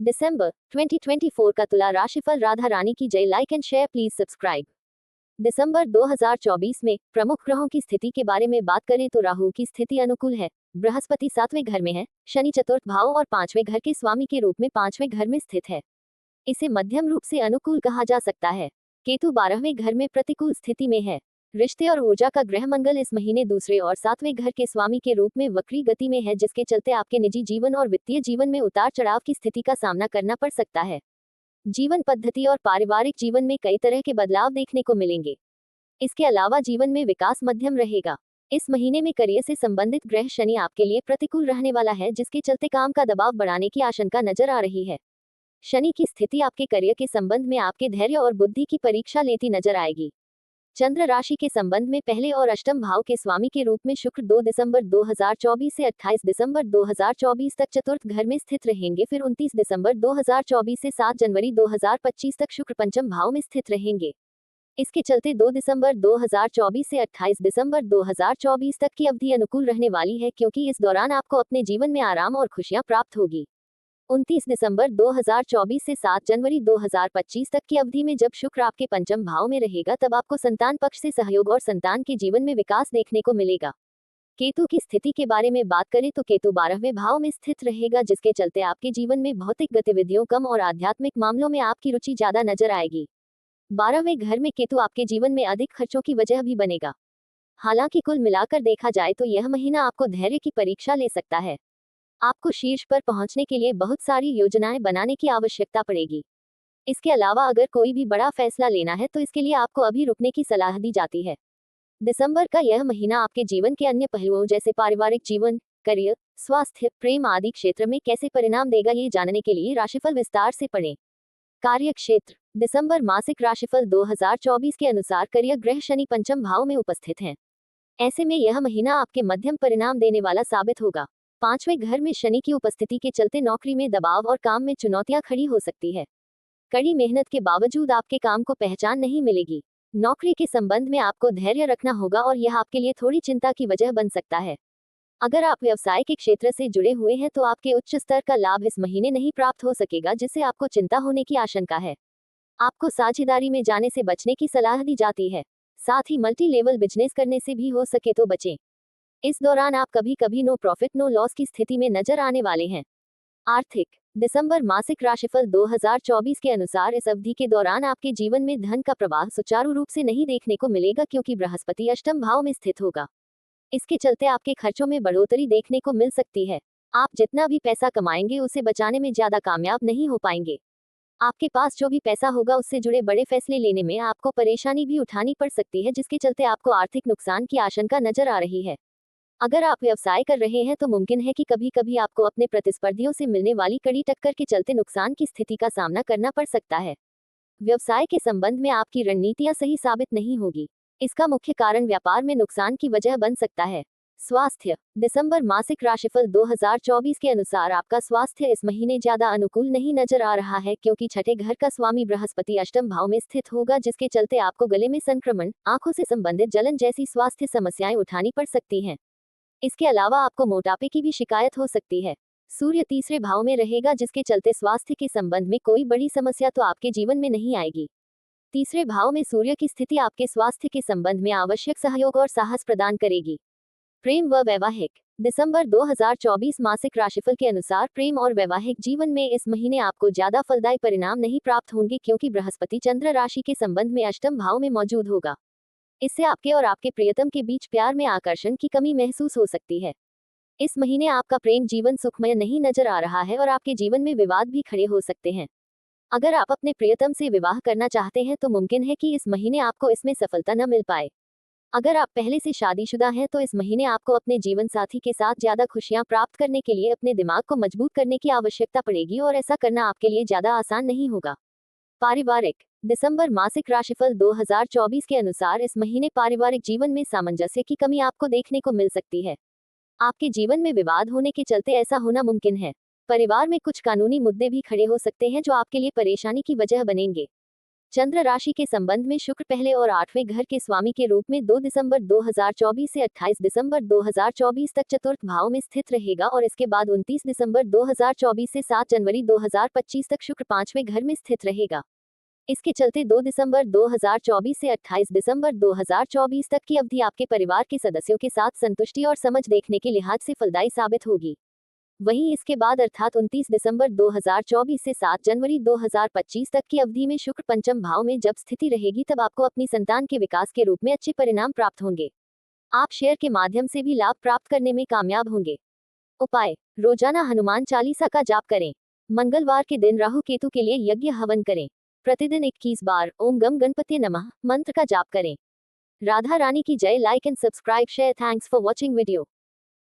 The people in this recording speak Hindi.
दिसंबर 2024 का तुला राशिफल। राधा रानी की जय। Like and share please subscribe. दिसंबर 2024 में प्रमुख ग्रहों की स्थिति के बारे में बात करें तो राहु की स्थिति अनुकूल है। बृहस्पति 7वें घर में है। शनि चतुर्थ भाव और 5वें घर के स्वामी के रूप में 5वें घर में स्थित है। इसे मध्यम रूप से अनुकूल कहा जा सकता है। केतु 12वें घर में प्रतिकूल स्थिति में है। रिश्ते और ऊर्जा का ग्रह मंगल इस महीने दूसरे और 7वें घर के स्वामी के रूप में वक्री गति में है, जिसके चलते आपके निजी जीवन और वित्तीय जीवन में उतार चढ़ाव की स्थिति का सामना करना पड़ सकता है। जीवन पद्धति और पारिवारिक जीवन में कई तरह के बदलाव देखने को मिलेंगे। इसके अलावा जीवन में विकास मध्यम रहेगा। इस महीने में करियर से संबंधित ग्रह शनि आपके लिए प्रतिकूल रहने वाला है, जिसके चलते काम का दबाव बढ़ाने की आशंका नजर आ रही है। शनि की स्थिति आपके करियर के संबंध में आपके धैर्य और बुद्धि की परीक्षा लेती नजर आएगी। चंद्र राशि के संबंध में पहले और अष्टम भाव के स्वामी के रूप में शुक्र 2 दिसंबर 2024 से 28 दिसंबर 2024 तक चतुर्थ घर में स्थित रहेंगे। फिर 29 दिसंबर 2024 से 7 जनवरी 2025 तक शुक्र पंचम भाव में स्थित रहेंगे। इसके चलते 2 दिसंबर 2024 से 28 दिसंबर 2024 तक की अवधि अनुकूल रहने वाली है, क्योंकि इस दौरान आपको अपने जीवन में आराम और खुशियां प्राप्त होगी। 29 दिसंबर 2024 से 7 जनवरी 2025 तक की अवधि में जब शुक्र आपके पंचम भाव में रहेगा, तब आपको संतान पक्ष से सहयोग और संतान के जीवन में विकास देखने को मिलेगा। केतु की स्थिति के बारे में बात करें तो केतु 12वें भाव में स्थित रहेगा, जिसके चलते आपके जीवन में भौतिक गतिविधियों कम और आध्यात्मिक मामलों में आपकी रुचि ज्यादा नजर आएगी। 12वें घर में केतु आपके जीवन में अधिक खर्चों की वजह भी बनेगा। हालांकि कुल मिलाकर देखा जाए तो यह महीना आपको धैर्य की परीक्षा ले सकता है। आपको शीर्ष पर पहुंचने के लिए बहुत सारी योजनाएं बनाने की आवश्यकता पड़ेगी। इसके अलावा अगर कोई भी बड़ा फैसला लेना है तो इसके लिए आपको अभी रुकने की सलाह दी जाती है। दिसंबर का यह महीना आपके जीवन के अन्य पहलुओं जैसे पारिवारिक जीवन, करियर, स्वास्थ्य, प्रेम आदि क्षेत्र में कैसे परिणाम देगा, ये जानने के लिए राशिफल विस्तार से पढ़ें। कार्य क्षेत्र। दिसंबर मासिक राशिफल 2024 के अनुसार करियर ग्रह शनि पंचम भाव में उपस्थित हैं। ऐसे में यह महीना आपके मध्यम परिणाम देने वाला साबित होगा। 5वें घर में शनि की उपस्थिति के चलते नौकरी में दबाव और काम में चुनौतियां खड़ी हो सकती है। कड़ी मेहनत के बावजूद आपके काम को पहचान नहीं मिलेगी। नौकरी के संबंध में आपको धैर्य रखना होगा और यह आपके लिए थोड़ी चिंता की वजह बन सकता है। अगर आप व्यवसाय के क्षेत्र से जुड़े हुए हैं तो आपके उच्च स्तर का लाभ इस महीने नहीं प्राप्त हो सकेगा, जिससे आपको चिंता होने की आशंका है। आपको साझेदारी में जाने से बचने की सलाह दी जाती है। साथ ही मल्टी लेवल बिजनेस करने से भी हो सके तो बचें। इस दौरान आप कभी कभी नो प्रॉफिट नो लॉस की स्थिति में नजर आने वाले हैं। आर्थिक। दिसंबर मासिक राशिफल 2024 के अनुसार इस अवधि के दौरान आपके जीवन में धन का प्रवाह सुचारू रूप से नहीं देखने को मिलेगा, क्योंकि बृहस्पति अष्टम भाव में स्थित होगा। इसके चलते आपके खर्चों में बढ़ोतरी देखने को मिल सकती है। आप जितना भी पैसा कमाएंगे उसे बचाने में ज्यादा कामयाब नहीं हो पाएंगे। आपके पास जो भी पैसा होगा उससे जुड़े बड़े फैसले लेने में आपको परेशानी भी उठानी पड़ सकती है, जिसके चलते आपको आर्थिक नुकसान की आशंका नजर आ रही है। अगर आप व्यवसाय कर रहे हैं तो मुमकिन है कि कभी कभी आपको अपने प्रतिस्पर्धियों से मिलने वाली कड़ी टक्कर के चलते नुकसान की स्थिति का सामना करना पड़ सकता है। व्यवसाय के संबंध में आपकी रणनीतियां सही साबित नहीं होगी। इसका मुख्य कारण व्यापार में नुकसान की वजह बन सकता है। स्वास्थ्य। दिसंबर मासिक राशिफल 2024 के अनुसार आपका स्वास्थ्य इस महीने ज्यादा अनुकूल नहीं नजर आ रहा है, क्योंकि छठे घर का स्वामी बृहस्पति अष्टम भाव में स्थित होगा, जिसके चलते आपको गले में संक्रमण, आंखों से संबंधित जलन जैसी स्वास्थ्य समस्याएं उठानी पड़ सकती हैं। इसके अलावा आपको मोटापे की भी शिकायत हो सकती है। सूर्य तीसरे भाव में रहेगा, जिसके चलते स्वास्थ्य के संबंध में कोई बड़ी समस्या तो आपके जीवन में नहीं आएगी। तीसरे भाव में सूर्य की स्थिति आपके स्वास्थ्य के संबंध में आवश्यक सहयोग और साहस प्रदान करेगी। प्रेम व वैवाहिक। दिसंबर 2024 मासिक राशिफल के अनुसार प्रेम और वैवाहिक जीवन में इस महीने आपको ज्यादा फलदायी परिणाम नहीं प्राप्त होंगे, क्योंकि बृहस्पति चंद्र राशि के संबंध में अष्टम भाव में मौजूद होगा। इससे आपके और आपके प्रियतम के बीच प्यार में आकर्षण की कमी महसूस हो सकती है। इस महीने आपका प्रेम जीवन सुखमय नहीं नजर आ रहा है और आपके जीवन में विवाद भी खड़े हो सकते हैं। अगर आप अपने प्रियतम से विवाह करना चाहते हैं तो मुमकिन है कि इस महीने आपको इसमें सफलता न मिल पाए। अगर आप पहले से शादीशुदा हैं तो इस महीने आपको अपने जीवन साथी के साथ ज्यादा खुशियां प्राप्त करने के लिए अपने दिमाग को मजबूत करने की आवश्यकता पड़ेगी, और ऐसा करना आपके लिए ज्यादा आसान नहीं होगा। पारिवारिक। दिसंबर मासिक राशिफल 2024 के अनुसार इस महीने पारिवारिक जीवन में सामंजस्य की कमी आपको देखने को मिल सकती है। आपके जीवन में विवाद होने के चलते ऐसा होना मुमकिन है। परिवार में कुछ कानूनी मुद्दे भी खड़े हो सकते हैं जो आपके लिए परेशानी की वजह बनेंगे। चंद्र राशि के संबंध में शुक्र पहले और 8वें घर के स्वामी के रूप में 2 दिसंबर 2024 से 28 दिसंबर 2024 तक चतुर्थ भाव में स्थित रहेगा और इसके बाद 29 दिसंबर 2024 से 7 जनवरी 2025 तक शुक्र 5वें घर में स्थित रहेगा। इसके चलते 2 दिसंबर 2024 से 28 दिसंबर 2024 तक की अवधि आपके परिवार के सदस्यों के साथ संतुष्टि और समझ देखने के लिहाज से फलदायी साबित होगी। वहीं इसके बाद अर्थात 29 दिसंबर 2024 से 7 जनवरी 2025 तक की अवधि में शुक्र पंचम भाव में जब स्थिति रहेगी तब आपको अपनी संतान के विकास के रूप में अच्छे परिणाम प्राप्त होंगे। आप शेयर के माध्यम से भी लाभ प्राप्त करने में कामयाब होंगे। उपाय: रोजाना हनुमान चालीसा का जाप करें। मंगलवार के दिन राहु केतु के लिए यज्ञ हवन करें। प्रतिदिन 21 बार ओम गम गणपति नमः मंत्र का जाप करें। राधा रानी की जय। Like and subscribe share. Thanks for watching video.